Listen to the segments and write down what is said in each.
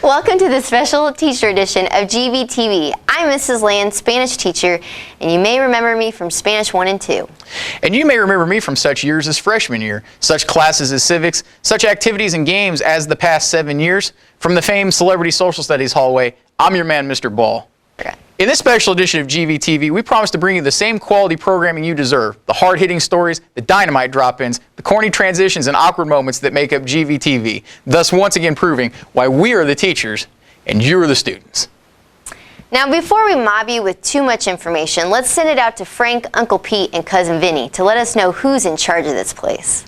Welcome to the special teacher edition of GVTV. I'm Mrs. Land, Spanish teacher, and you may remember me from Spanish 1 and 2. And you may remember me from such years as freshman year, such classes as civics, such activities and games as the past 7 years. From the famed Celebrity Social Studies hallway, I'm your man, Mr. Ball. Okay. In this special edition of GVTV, we promise to bring you the same quality programming you deserve, the hard-hitting stories, the dynamite drop-ins, the corny transitions and awkward moments that make up GVTV, thus once again proving why we are the teachers and you are the students. Now, before we mob you with too much information, let's send it out to Frank, Uncle Pete, and Cousin Vinny to let us know who's in charge of this place.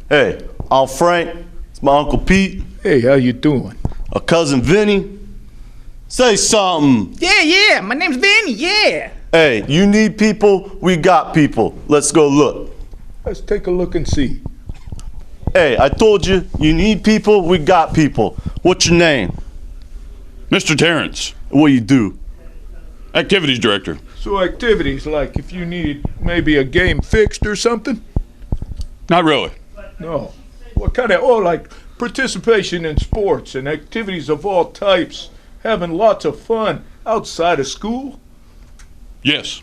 Hey, I'm Frank. It's my Uncle Pete. Hey, how you doing? A Cousin Vinny. Say something. Yeah, my name's Vinny, yeah. Hey, you need people, we got people. Let's go look. Let's take a look and see. Hey, I told you, you need people, we got people. What's your name? Mr. Terrence. What do you do? Activities Director. So activities like if you need maybe a game fixed or something? Not really. No. What kind of, like participation in sports and activities of all types. Having lots of fun outside of school? Yes.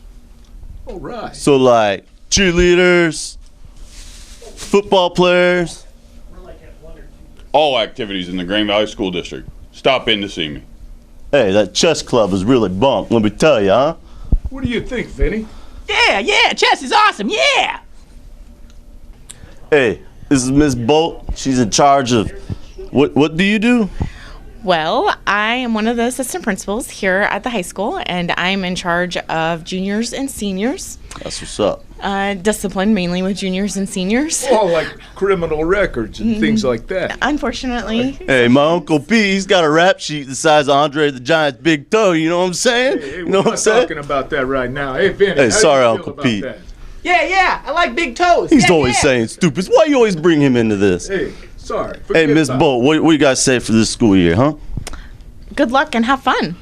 All right. So like cheerleaders, football players. All activities in the Green Valley School District. Stop in to see me. Hey, that chess club is really bunk, let me tell you, huh? What do you think, Vinny? Yeah, chess is awesome, yeah. Hey, this is Miss Bolt. She's in charge of, what do you do? Well, I am one of the assistant principals here at the high school, and I'm in charge of juniors and seniors. That's what's up. Discipline mainly with juniors and seniors. Oh, like criminal records and things like that. Unfortunately. Hey, my Uncle P, he's got a rap sheet the size of Andre the Giant's big toe, you know what I'm saying? Hey, you know what I'm not saying? talking about that right now. Hey, Vinny, Hey, how sorry, do you feel Uncle about Pete. that? Yeah, I like big toes. He's yeah, always saying stupid. Why you always bring him into this? Hey, sorry. Hey, forget Miss about Bolt, what you guys say for this school year, huh? Good luck and have fun.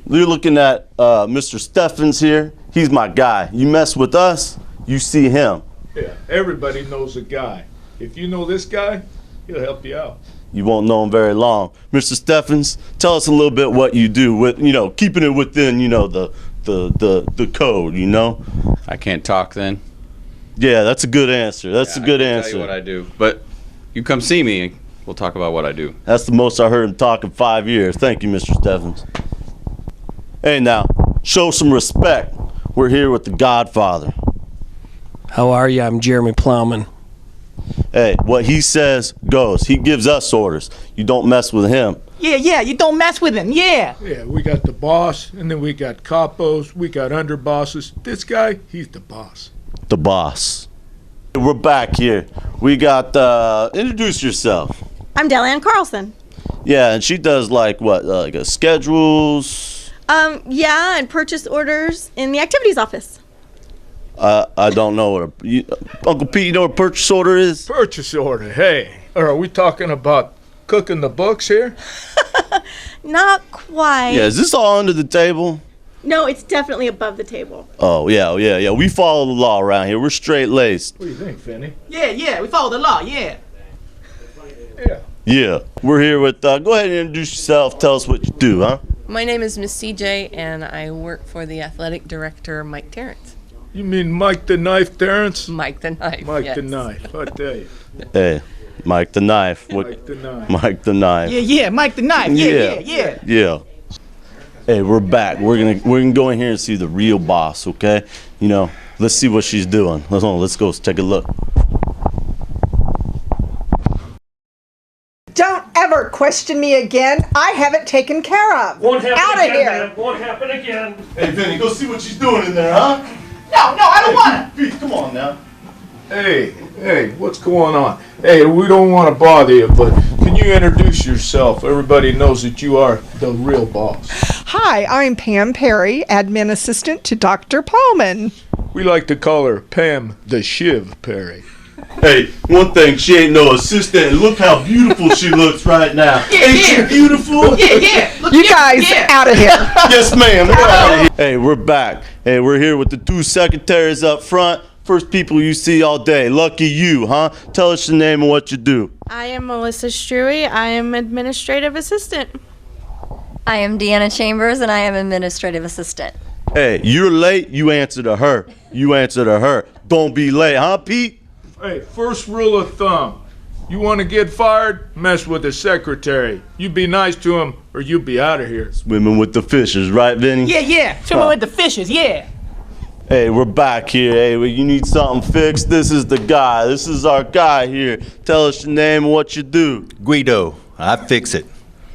You're looking at Mr. Steffens here. He's my guy. You mess with us, you see him. Yeah, everybody knows a guy. If you know this guy, he'll help you out. You won't know him very long. Mr. Steffens, tell us a little bit what you do with, keeping it within, the code, you know? I can't talk then. Yeah, that's a good answer. That's a good I can answer. tell you what I do, but you come see me. We'll talk about what I do. That's the most I heard him talk in 5 years. Thank you, Mr. Steffens. Hey, now, show some respect. We're here with the Godfather. How are you? I'm Jeremy Plowman. Hey, what he says goes. He gives us orders. You don't mess with him. Yeah, you don't mess with him, yeah. Yeah, we got the boss, and then we got capos, we got underbosses. This guy, he's the boss. The boss. We're back here. We got, introduce yourself. I'm Delianne Carlson. Yeah, and she does like schedules? Yeah, and purchase orders in the activities office. I don't know what Uncle Pete, you know what a purchase order is? Purchase order, hey. Are we talking about cooking the books here? Not quite. Yeah, is this all under the table? No, it's definitely above the table. Oh, yeah. We follow the law around here. We're straight-laced. What do you think, Finny? Yeah, we follow the law, yeah. Yeah. Yeah, we're here with, go ahead and introduce yourself. Tell us what you do, huh? My name is Miss CJ, and I work for the athletic director, Mike Terrence. You mean Mike the Knife, Terrence? Mike the Knife, Mike yes. the Knife, I tell you. Hey, Mike the Knife. Mike the Knife. Mike the Knife. Yeah, Mike the Knife, yeah. Hey, we're back. We're gonna go in here and see the real boss, okay? Let's see what she's doing. Let's go take a look. Don't ever question me again. I have it taken care of. Won't happen Out again, of here. man. Won't happen again. Hey, Vinny, go see what she's doing in there, huh? No, I don't want to. Pete, come on now. Hey, what's going on? Hey, we don't want to bother you, but can you introduce yourself? Everybody knows that you are the real boss. Hi, I'm Pam Perry, admin assistant to Dr. Pullman. We like to call her Pam the Shiv Perry. Hey, one thing, she ain't no assistant. Look how beautiful she looks right now. Ain't she beautiful? Yeah. Look, You guys out of here. Yes, ma'am. We're out of here. Hey, we're back. Hey, we're here with the 2 secretaries up front. First people you see all day. Lucky you, huh? Tell us your name and what you do. I am Melissa Struy. I am administrative assistant. I am Deanna Chambers, and I am administrative assistant. Hey, you're late, you answer to her. You answer to her. Don't be late, huh, Pete? Hey, first rule of thumb. You want to get fired? Mess with the secretary. You be nice to him, or you be out of here. Swimming with the fishes, right, Vinny? Yeah. Swimming with the fishes, yeah. Hey, we're back here. Hey, well, you need something fixed? This is the guy. This is our guy here. Tell us your name and what you do. Guido. I fix it.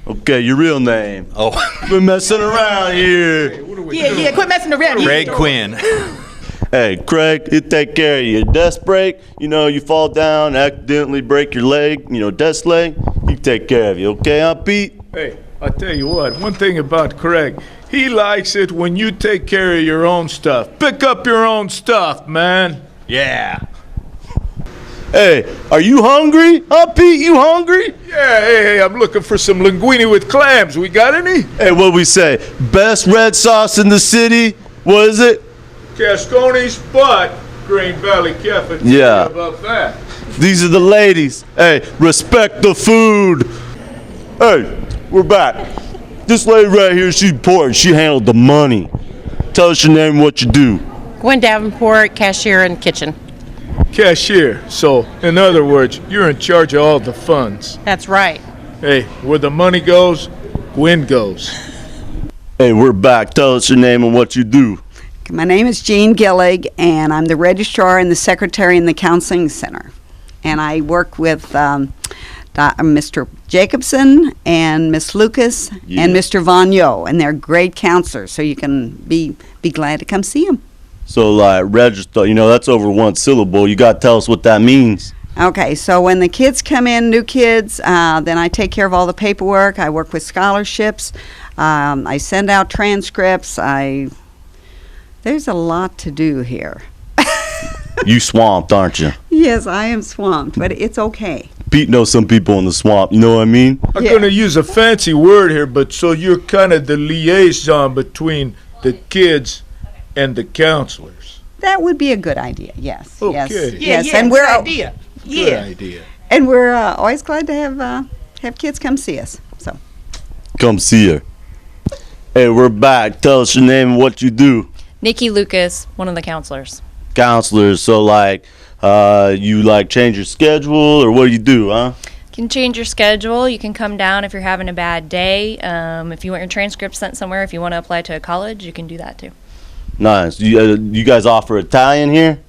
Okay, your real name. Oh. We're messing around here. Yeah, quit messing around. Craig Quinn. Hey, Craig, he'll take care of you. Desk break, you fall down, accidentally break your leg, desk leg, he take care of you, okay, huh, Pete? Hey, I tell you what, one thing about Craig, he likes it when you take care of your own stuff. Pick up your own stuff, man. Yeah. Hey, are you hungry? Huh, Pete, you hungry? Yeah, hey, I'm looking for some linguine with clams. We got any? Hey, what we say? Best red sauce in the city? What is it? Cascone's, but Green Valley Cafeteria. Yeah. How about that? These are the ladies. Hey, respect the food. Hey, we're back. This lady right here, she's important. She handled the money. Tell us your name and what you do. Gwen Davenport, cashier in the kitchen. Cashier. So, in other words, you're in charge of all the funds. That's right. Hey, where the money goes, Gwen goes. Hey, we're back. Tell us your name and what you do. My name is Jean Gillig, and I'm the registrar and the secretary in the counseling center. And I work with Mr. Jacobson and Miss Lucas and Mr. Von Yo, and they're great counselors, so you can be glad to come see them. So, like, register, that's over one syllable. You got to tell us what that means. Okay, so when the kids come in, new kids, then I take care of all the paperwork. I work with scholarships. I send out transcripts. There's a lot to do here. You swamped, aren't you? Yes, I am swamped, but it's okay. Pete knows some people in the swamp, you know what I mean? I'm going to use a fancy word here, but so you're kind of the liaison between the kids and the counselors. That would be a good idea, yes. Okay. Yes, Yeah, and good idea. Good Yeah. idea. And we're always glad to have kids come see us. So. Come see her. Hey, we're back. Tell us your name and what you do. Nikki Lucas, one of the counselors. Counselors, so you change your schedule, or what do, huh? You can change your schedule. You can come down if you're having a bad day. If you want your transcript sent somewhere, if you want to apply to a college, you can do that too. Nice. You guys offer Italian here?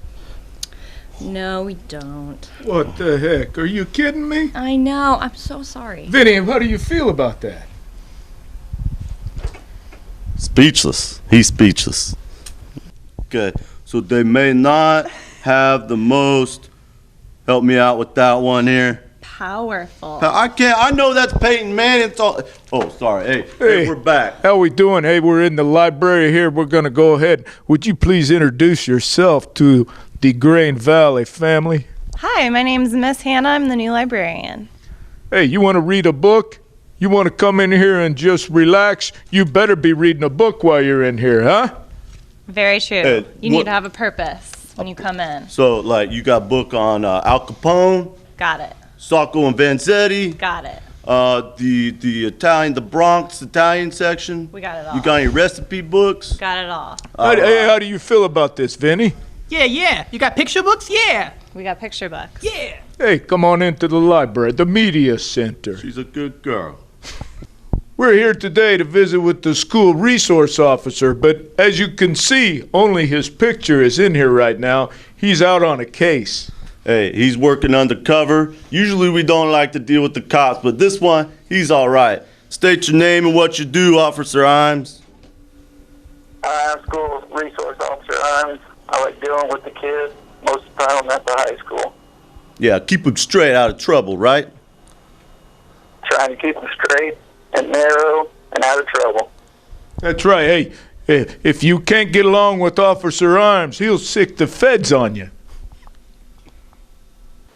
No, we don't. What the heck? Are you kidding me? I know. I'm so sorry. Vinny, how do you feel about that? Speechless. He's speechless. Okay, so they may not have the most. Help me out with that one here. Powerful. I know that's Peyton Manning. Oh, sorry. Hey, we're back. How we doing? Hey, we're in the library here. We're going to go ahead. Would you please introduce yourself to the Green Valley family? Hi, my name's Miss Hannah. I'm the new librarian. Hey, you want to read a book? You want to come in here and just relax? You better be reading a book while you're in here, huh? Very true. Hey, you need to have a purpose when you come in. So, you got a book on Al Capone, Got it. Sacco and Vanzetti, Got it. the Italian, the Bronx Italian section. We got it all. You got any recipe books? Got it all. How do you feel about this, Vinny? Yeah. You got picture books? Yeah. We got picture books. Yeah. Hey, come on into the library, the media center. She's a good girl. We're here today to visit with the school resource officer, but as you can see, only his picture is in here right now. He's out on a case. Hey, he's working undercover. Usually we don't like to deal with the cops, but this one, he's all right. State your name and what you do, Officer Imes. I'm school resource officer Imes. I like dealing with the kids. Most of the time I'm at the high school. Yeah, keep them straight out of trouble, right? Trying to keep them straight and narrow and out of trouble. That's right. Hey, if you can't get along with Officer Imes, he'll sick the feds on you.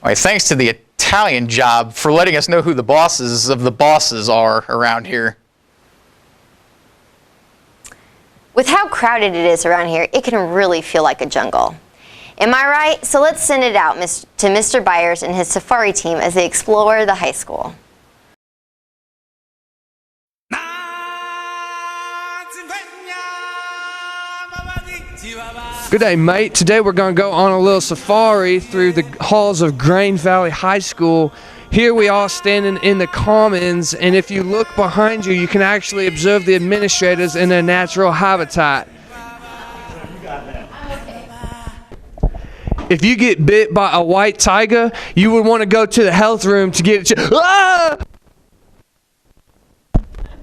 All right, thanks to the Italian job for letting us know who the bosses of the bosses are around here. With how crowded it is around here, it can really feel like a jungle. Am I right? So let's send it out to Mr. Beyers and his safari team as they explore the high school. Good day, mate. Today we're going to go on a little safari through the halls of Grain Valley High School. Here we are standing in the commons, and if you look behind you, you can actually observe the administrators in their natural habitat. If you get bit by a white tiger, you would want to go to the health room to get it. Ah!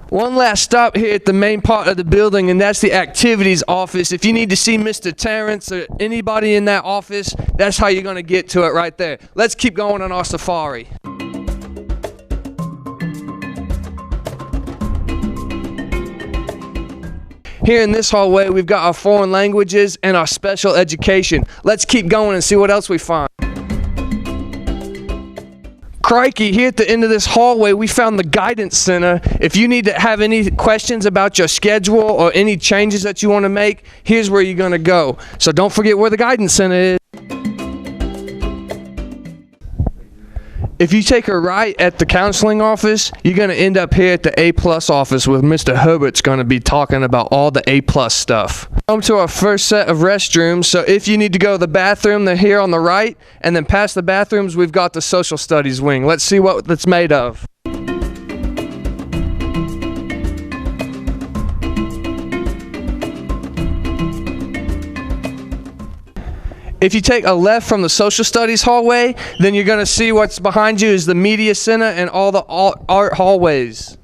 One last stop here at the main part of the building, and that's the activities office. If you need to see Mr. Terrence or anybody in that office, that's how you're going to get to it right there. Let's keep going on our safari. Here in this hallway, we've got our foreign languages and our special education. Let's keep going and see what else we find. Crikey, here at the end of this hallway, we found the guidance center. If you need to have any questions about your schedule or any changes that you want to make, here's where you're going to go. So don't forget where the guidance center is. If you take a right at the counseling office, you're going to end up here at the A+ office with Mr. Herbert's going to be talking about all the A+ stuff. Come to our first set of restrooms, so if you need to go to the bathroom, they're here on the right, and then past the bathrooms, we've got the social studies wing. Let's see what that's made of. If you take a left from the social studies hallway, then you're going to see what's behind you is the media center and all the art hallways.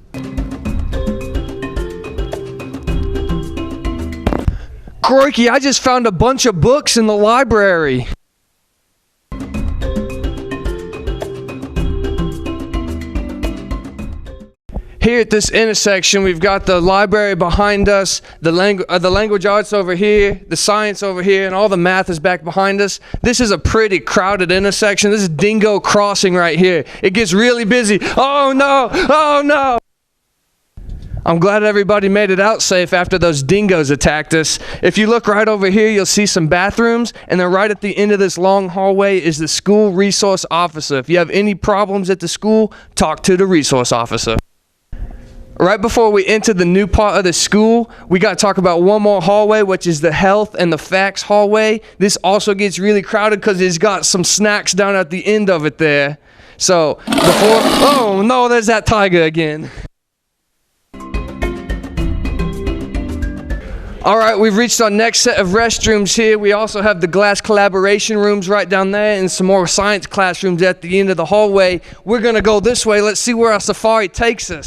Crikey, I just found a bunch of books in the library. Here at this intersection, we've got the library behind us, the language arts over here, the science over here, and all the math is back behind us. This is a pretty crowded intersection. This is Dingo Crossing right here. It gets really busy. Oh no! Oh no! I'm glad everybody made it out safe after those dingoes attacked us. If you look right over here, you'll see some bathrooms, and then right at the end of this long hallway is the school resource officer. If you have any problems at the school, talk to the resource officer. Right before we enter the new part of the school, we got to talk about one more hallway, which is the health and the facts hallway. This also gets really crowded because it's got some snacks down at the end of it there. So, oh no, there's that tiger again. All right, we've reached our next set of restrooms here. We also have the glass collaboration rooms right down there and some more science classrooms at the end of the hallway. We're going to go this way. Let's see where our safari takes us.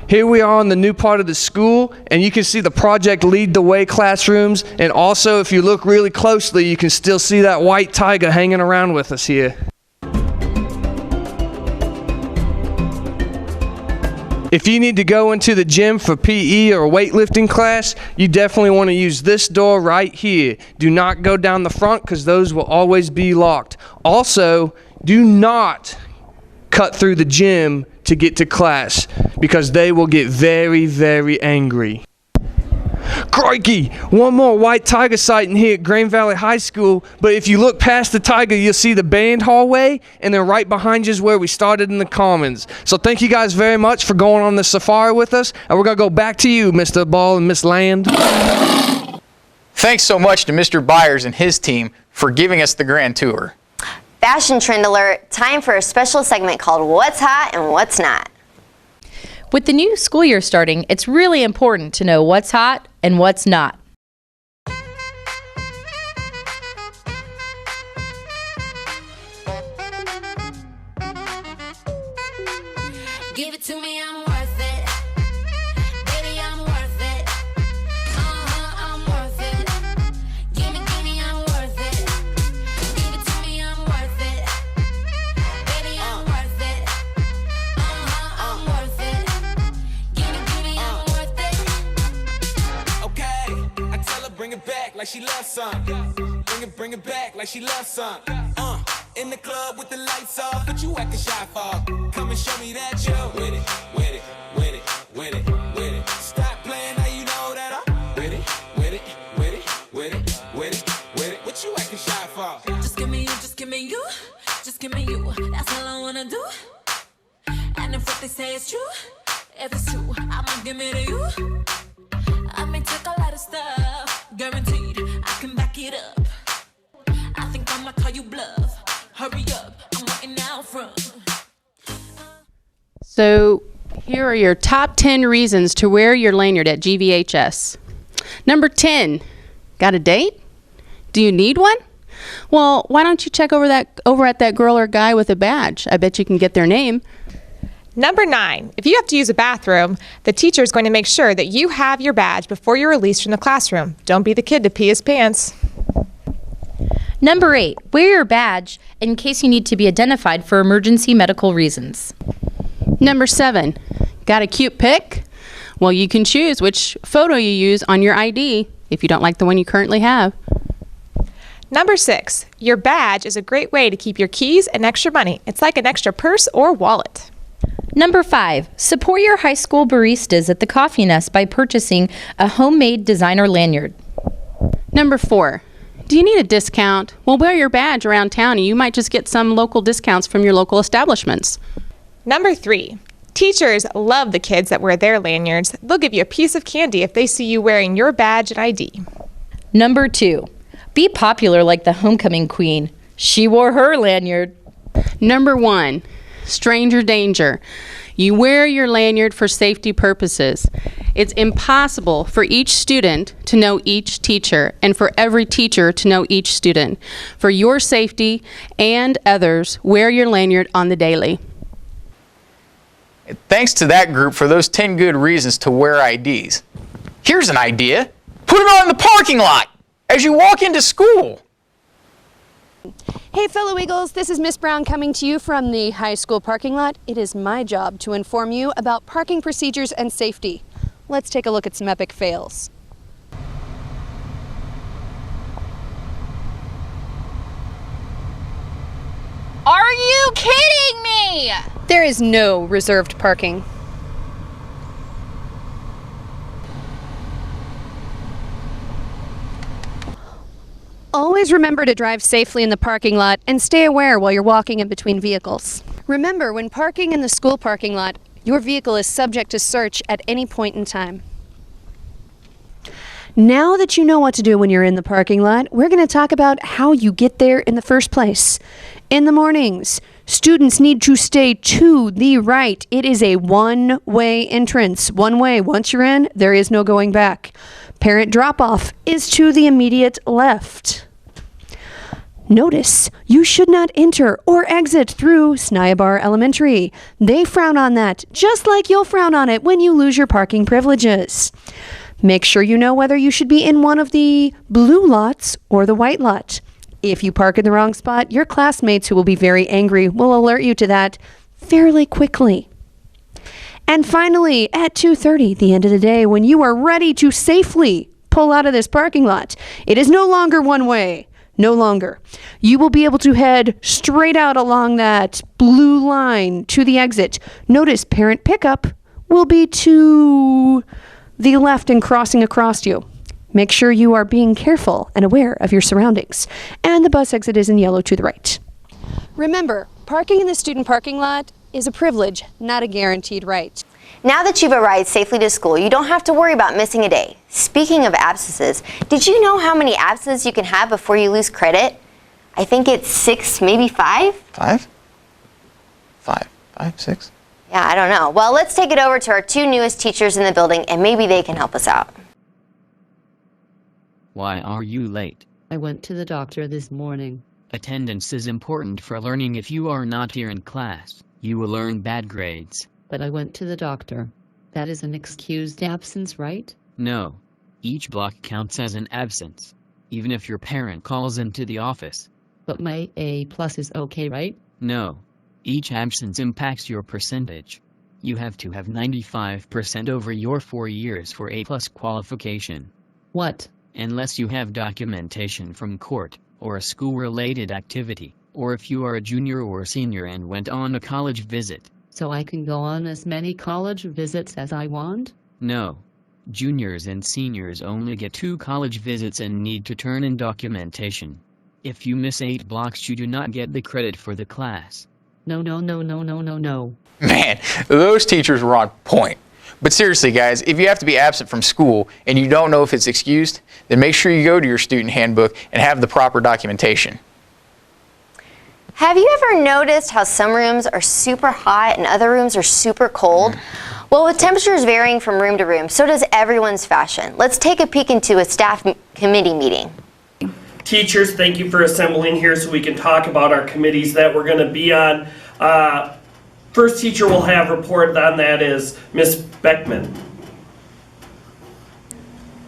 Here we are on the new part of the school, and you can see the Project Lead the Way classrooms, and also if you look really closely, you can still see that white tiger hanging around with us here. If you need to go into the gym for PE or a weightlifting class, you definitely want to use this door right here. Do not go down the front because those will always be locked. Also, do not cut through the gym to get to class because they will get very, very angry. Crikey! One more white tiger sighting here at Grain Valley High School, but if you look past the tiger, you'll see the band hallway, and then right behind you is where we started in the Commons. So thank you guys very much for going on this safari with us, and we're going to go back to you, Mr. Ball and Miss Land. Thanks so much to Mr. Beyers and his team for giving us the grand tour. Fashion trend alert, time for a special segment called What's Hot and What's Not. With the new school year starting, it's really important to know what's hot and what's not. Give it to me, I'm worth it. Baby, I'm worth it. I'm worth it. Give me, I'm worth it. Give it to me, I'm worth it. Baby, I'm worth it. I'm worth it. Give me, I'm worth it. Okay, I tell her bring it back like she loves some. Bring it back like she loves some. In the club with the lights off, but you acting shy for. Come and show me that you're with it, with it, with it, with it, with it. Stop playing, now you know that I'm with it, with it. say it's true. If it's true, I'ma give it to you. I may take a lot of stuff, guaranteed I can back it up. I think I'ma call you bluff. Hurry up, I'm waiting out front. So here are your top 10 reasons to wear your lanyard at GVHS. Number 10, got a date? Do you need one? Well, why don't you check over at that girl or guy with a badge? I bet you can get their name. Number 9, if you have to use a bathroom, the teacher is going to make sure that you have your badge before you're released from the classroom. Don't be the kid to pee his pants. Number 8, wear your badge in case you need to be identified for emergency medical reasons. Number 7, got a cute pic? Well, you can choose which photo you use on your ID if you don't like the one you currently have. Number 6, your badge is a great way to keep your keys and extra money. It's like an extra purse or wallet. Number 5, support your high school baristas at the Coffee Nest by purchasing a homemade designer lanyard. Number 4, do you need a discount? Well, wear your badge around town and you might just get some local discounts from your local establishments. Number 3, teachers love the kids that wear their lanyards. They'll give you a piece of candy if they see you wearing your badge and ID. Number 2, be popular like the homecoming queen. She wore her lanyard. Number 1, stranger danger. You wear your lanyard for safety purposes. It's impossible for each student to know each teacher and for every teacher to know each student. For your safety and others, wear your lanyard on the daily. Thanks to that group for those 10 good reasons to wear IDs. Here's an idea. Put it on in the parking lot as you walk into school. Hey fellow Eagles, this is Miss Brown coming to you from the high school parking lot. It is my job to inform you about parking procedures and safety. Let's take a look at some epic fails. Are you kidding me? There is no reserved parking. Always remember to drive safely in the parking lot and stay aware while you're walking in between vehicles. Remember, when parking in the school parking lot, your vehicle is subject to search at any point in time. Now that you know what to do when you're in the parking lot, we're going to talk about how you get there in the first place. In the mornings, students need to stay to the right. It is a one-way entrance. One way. Once you're in, there is no going back. Parent drop-off is to the immediate left. Notice, you should not enter or exit through Snyabar Elementary. They frown on that, just like you'll frown on it when you lose your parking privileges. Make sure you know whether you should be in one of the blue lots or the white lot. If you park in the wrong spot, your classmates, who will be very angry, will alert you to that fairly quickly. And finally, at 2:30, the end of the day, when you are ready to safely pull out of this parking lot, it is no longer one way. No longer. You will be able to head straight out along that blue line to the exit. Notice parent pickup will be to the left and crossing across you. Make sure you are being careful and aware of your surroundings. And the bus exit is in yellow to the right. Remember, parking in the student parking lot is a privilege, not a guaranteed right. Now that you've arrived safely to school, you don't have to worry about missing a day. Speaking of absences, did you know how many absences you can have before you lose credit? I think it's 6, maybe 5? 5? 5, 6? Yeah, I don't know. Well, let's take it over to our 2 newest teachers in the building, and maybe they can help us out. Why are you late? I went to the doctor this morning. Attendance is important for learning. If you are not here in class, you will earn bad grades. But I went to the doctor. That is an excused absence, right? No. Each block counts as an absence, even if your parent calls into the office. But my A+ is okay, right? No. Each absence impacts your percentage. You have to have 95% over your 4 years for A+ qualification. What? Unless you have documentation from court, or a school-related activity, or if you are a junior or senior and went on a college visit. So I can go on as many college visits as I want? No. Juniors and seniors only get 2 college visits and need to turn in documentation. If you miss 8 blocks, you do not get the credit for the class. No, no, no, no, no, no, no. Man, those teachers were on point. But seriously, guys, if you have to be absent from school and you don't know if it's excused, then make sure you go to your student handbook and have the proper documentation. Have you ever noticed how some rooms are super hot and other rooms are super cold? Well, with temperatures varying from room to room, so does everyone's fashion. Let's take a peek into a staff committee meeting. Teachers, thank you for assembling here so we can talk about our committees that we're going to be on. First teacher we'll have report on that is Miss Beckman.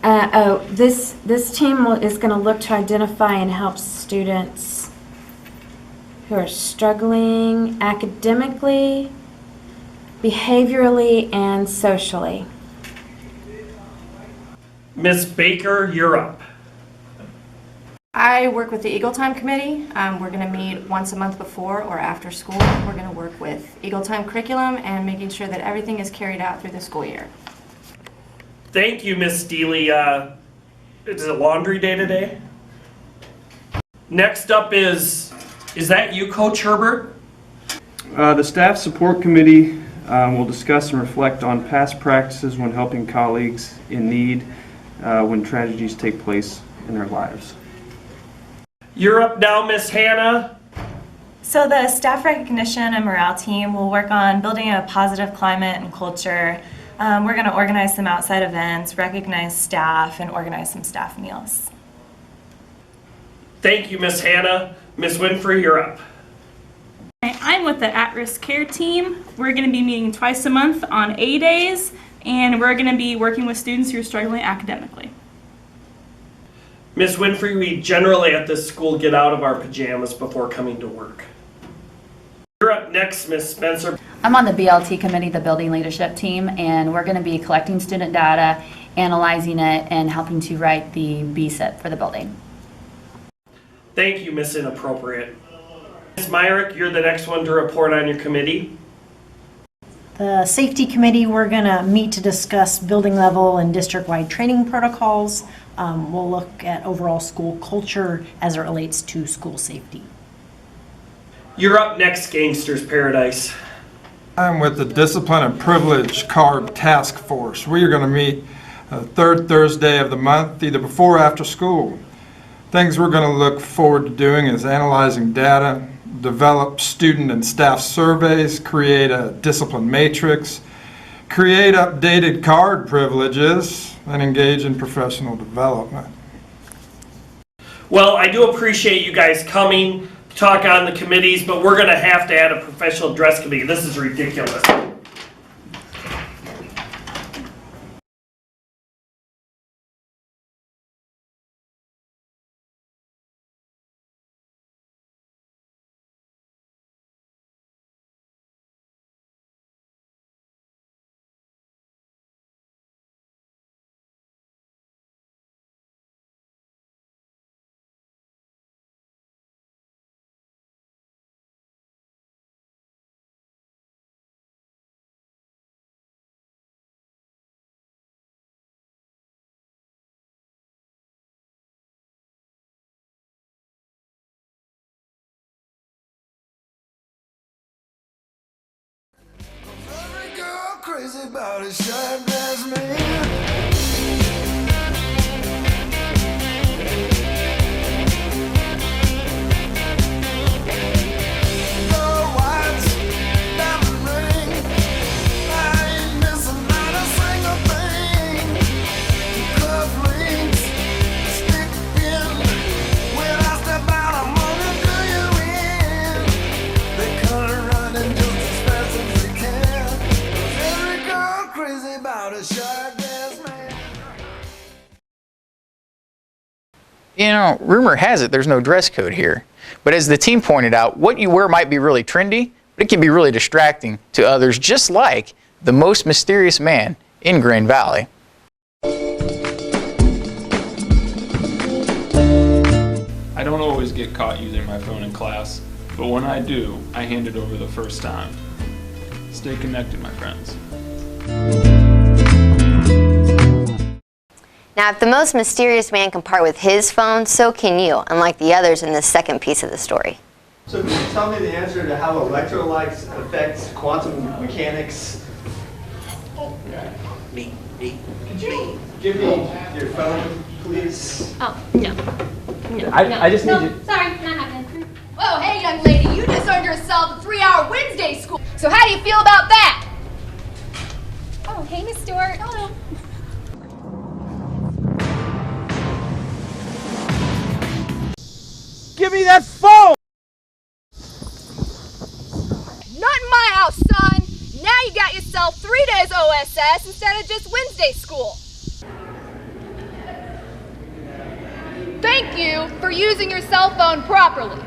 This team is going to look to identify and help students who are struggling academically, behaviorally, and socially. Miss Baker, you're up. I work with the Eagle Time Committee. We're going to meet once a month before or after school. We're going to work with Eagle Time curriculum and making sure that everything is carried out through the school year. Thank you, Miss Steely. Is it laundry day today? Next up is that you, Coach Herbert? The Staff Support Committee will discuss and reflect on past practices when helping colleagues in need when tragedies take place in their lives. You're up now, Miss Hannah. So the staff recognition and morale team will work on building a positive climate and culture. We're going to organize some outside events, recognize staff, and organize some staff meals. Thank you, Miss Hannah. Miss Winfrey, you're up. I'm with the at-risk care team. We're going to be meeting twice a month on A days, and we're going to be working with students who are struggling academically. Miss Winfrey, we generally at this school get out of our pajamas before coming to work. You're up next, Miss Spencer. I'm on the BLT committee, the building leadership team, and we're going to be collecting student data, analyzing it, and helping to write the BSIP for the building. Thank you, Miss Inappropriate. Miss Myrick, you're the next one to report on your committee. The safety committee, we're going to meet to discuss building level and district-wide training protocols. We'll look at overall school culture as it relates to school safety. You're up next, Gangsters Paradise. I'm with the Discipline and Privilege Card Task Force. We are going to meet the third Thursday of the month, either before or after school. Things we're going to look forward to doing is analyzing data, develop student and staff surveys, create a discipline matrix, create updated card privileges, and engage in professional development. Well, I do appreciate you guys coming to talk on the committees, but we're going to have to add a professional dress committee. This is ridiculous. Crazy about a shot glass man. You know, rumor has it there's no dress code here. But as the team pointed out, what you wear might be really trendy, but it can be really distracting to others, just like the most mysterious man in Grand Valley. I don't always get caught using my phone in class, but when I do, I hand it over the first time. Stay connected, my friends. Now, if the most mysterious man can part with his phone, so can you, unlike the others in this second piece of the story. So can you tell me the answer to how electrolytes affect quantum mechanics? Me. Could you give me your phone, please? Oh, no. I just need you. Sorry, not happening. Whoa, hey, young lady, you just earned yourself a 3-hour Wednesday school. So how do you feel about that? Oh, hey, Miss Stewart. Hello. Give me that phone! Not in my house, son. Now you got yourself 3 days OSS instead of just Wednesday school. Thank you for using your cell phone properly.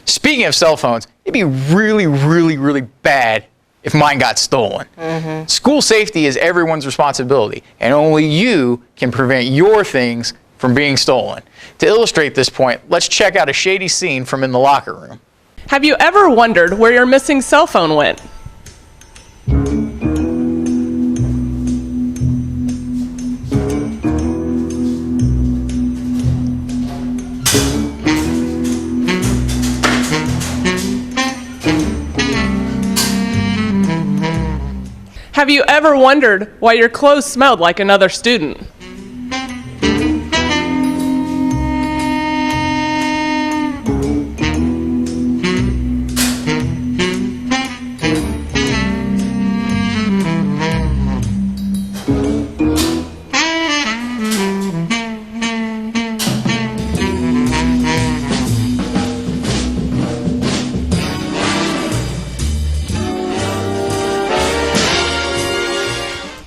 Speaking of cell phones, it'd be really, really, really bad if mine got stolen. School safety is everyone's responsibility, and only you can prevent your things from being stolen. To illustrate this point, let's check out a shady scene from in the locker room. Have you ever wondered where your missing cell phone went? Have you ever wondered why your clothes smelled like another student?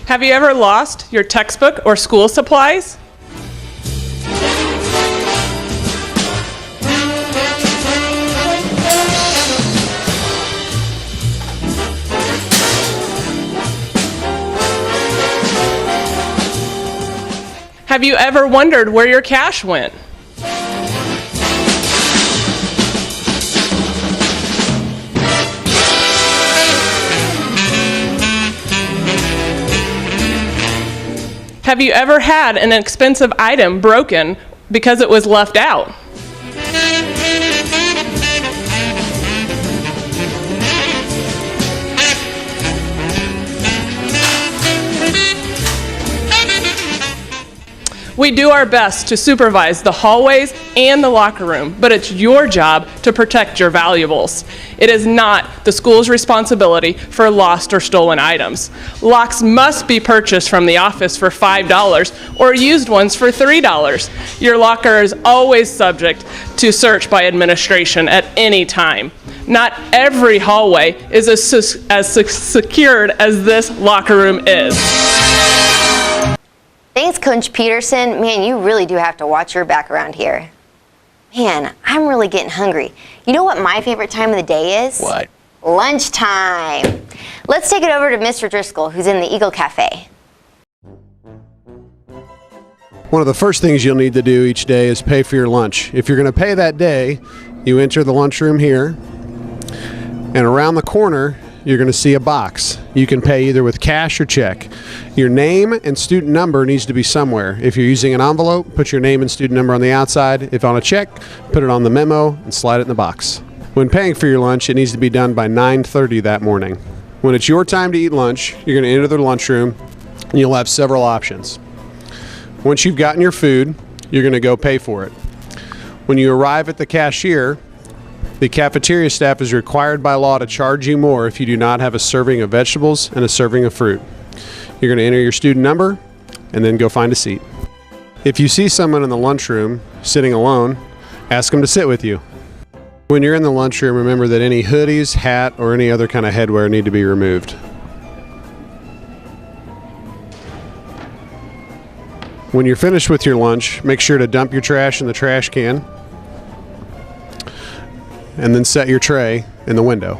Have you ever lost your textbook or school supplies? Have you ever wondered where your cash went? Have you ever had an expensive item broken because it was left out? We do our best to supervise the hallways and the locker room, but it's your job to protect your valuables. It is not the school's responsibility for lost or stolen items. Locks must be purchased from the office for $5 or used ones for $3. Your locker is always subject to search by administration at any time. Not every hallway is as secured as this locker room is. Thanks, Coach Peterson. Man, you really do have to watch your back around here. Man, I'm really getting hungry. You know what my favorite time of the day is? What? Lunchtime. Let's take it over to Mr. Driskell, who's in the Eagle Cafe. One of the first things you'll need to do each day is pay for your lunch. If you're going to pay that day, you enter the lunchroom here, and around the corner, you're going to see a box. You can pay either with cash or check. Your name and student number needs to be somewhere. If you're using an envelope, put your name and student number on the outside. If on a check, put it on the memo and slide it in the box. When paying for your lunch, it needs to be done by 9:30 that morning. When it's your time to eat lunch, you're going to enter the lunchroom and you'll have several options. Once you've gotten your food, you're going to go pay for it. When you arrive at the cashier, the cafeteria staff is required by law to charge you more if you do not have a serving of vegetables and a serving of fruit. You're going to enter your student number and then go find a seat. If you see someone in the lunchroom sitting alone, ask them to sit with you. When you're in the lunchroom, remember that any hoodies, hat, or any other kind of headwear need to be removed. When you're finished with your lunch, make sure to dump your trash in the trash can and then set your tray in the window.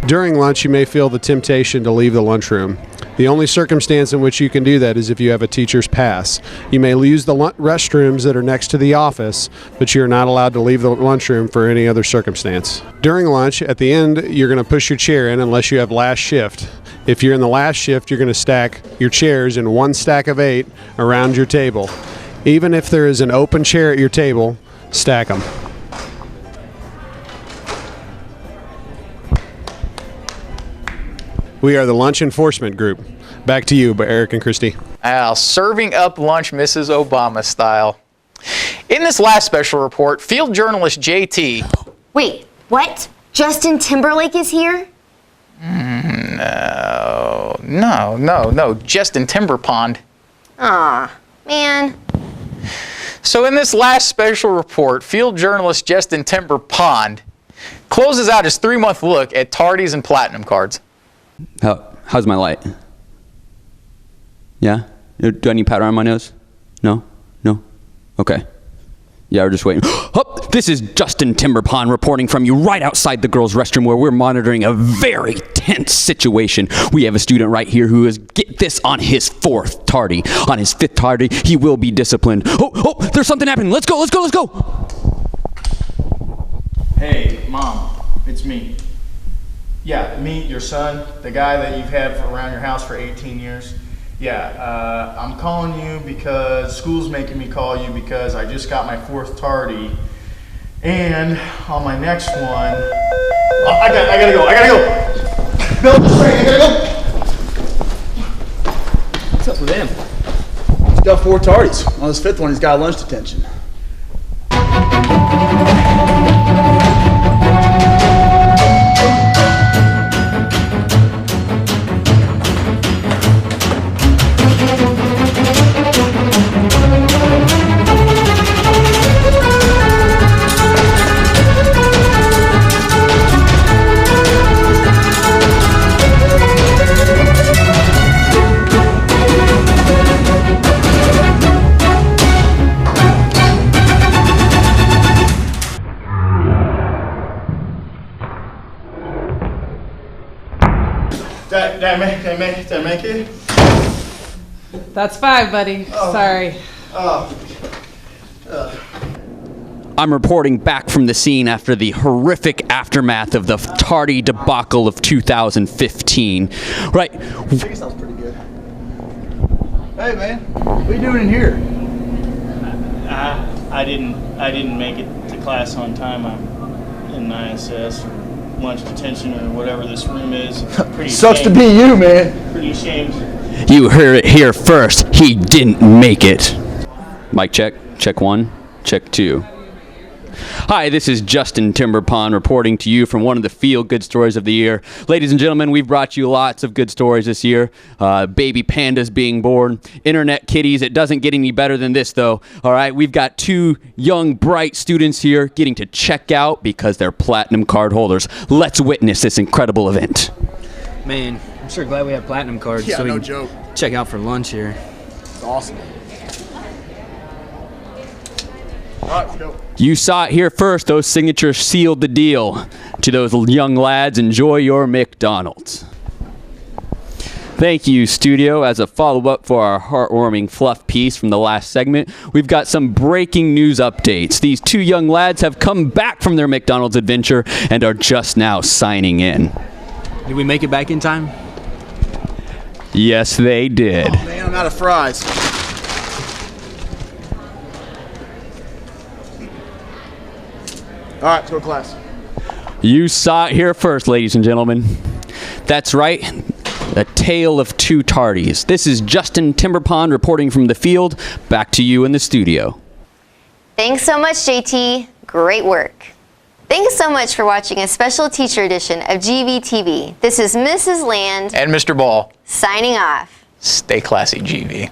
During lunch, you may feel the temptation to leave the lunchroom. The only circumstance in which you can do that is if you have a teacher's pass. You may use the restrooms that are next to the office, but you're not allowed to leave the lunchroom for any other circumstance. During lunch, at the end, you're going to push your chair in unless you have last shift. If you're in the last shift, you're going to stack your chairs in one stack of 8 around your table. Even if there is an open chair at your table, Stack them. We are the lunch enforcement group. Back to you, Eric and Christy. Serving up lunch Mrs. Obama style. In this last special report, field journalist JT. Wait, what? Justin Timberlake is here? No, Justin Timberpond. Aw, man. So in this last special report, field journalist Justin Timberpond closes out his 3-month look at tardies and platinum cards. How's my light? Yeah? Do I need powder on my nose? No? Okay. Yeah, we're just waiting. Oh, this is Justin Timberpond reporting from you right outside the girls' restroom where we're monitoring a very tense situation. We have a student right here who is, get this, on his 4th tardy. On his 5th tardy, he will be disciplined. Oh, there's something happening. Let's go. Hey, Mom, it's me. Yeah, me, your son, the guy that you've had around your house for 18 years. Yeah, I'm calling you because school's making me call you because I just got my 4th tardy. And on my next one, I gotta go. Bill, I gotta go. What's up with him? He's got 4 tardies. On his 5th one, he's got lunch detention. Did I make it? That's 5, buddy. Oh. Sorry. I'm reporting back from the scene after the horrific aftermath of the tardy debacle of 2015. Right. I think it sounds pretty good. Hey, man. What are you doing in here? I didn't make it to class on time. I'm in ISS or lunch detention or whatever this room is. Pretty Sucks ashamed. to be you, man. Pretty ashamed. You heard it here first. He didn't make it. Mic check. Check 1. Check 2. Hi, this is Justin Timberpond reporting to you from one of the feel-good stories of the year. Ladies and gentlemen, we've brought you lots of good stories this year. Baby pandas being born, internet kitties. It doesn't get any better than this, though. All right, we've got 2 young, bright students here getting to check out because they're platinum card holders. Let's witness this incredible event. Man, I'm sure glad we have platinum cards Yeah, so we no can joke. check out for lunch here. It's awesome. All right, let's go. You saw it here first. Those signatures sealed the deal. To those young lads, enjoy your McDonald's. Thank you, studio. As a follow-up for our heartwarming fluff piece from the last segment, we've got some breaking news updates. These 2 young lads have come back from their McDonald's adventure and are just now signing in. Did we make it back in time? Yes, they did. Oh, man, I'm out of fries. All right, let's go to class. You saw it here first, ladies and gentlemen. That's right, a tale of 2 tardies. This is Justin Timberpond reporting from the field. Back to you in the studio. Thanks so much, JT. Great work. Thanks so much for watching a special teacher edition of GVTV. This is Mrs. Land And Mr. Ball. signing off. Stay classy, GV.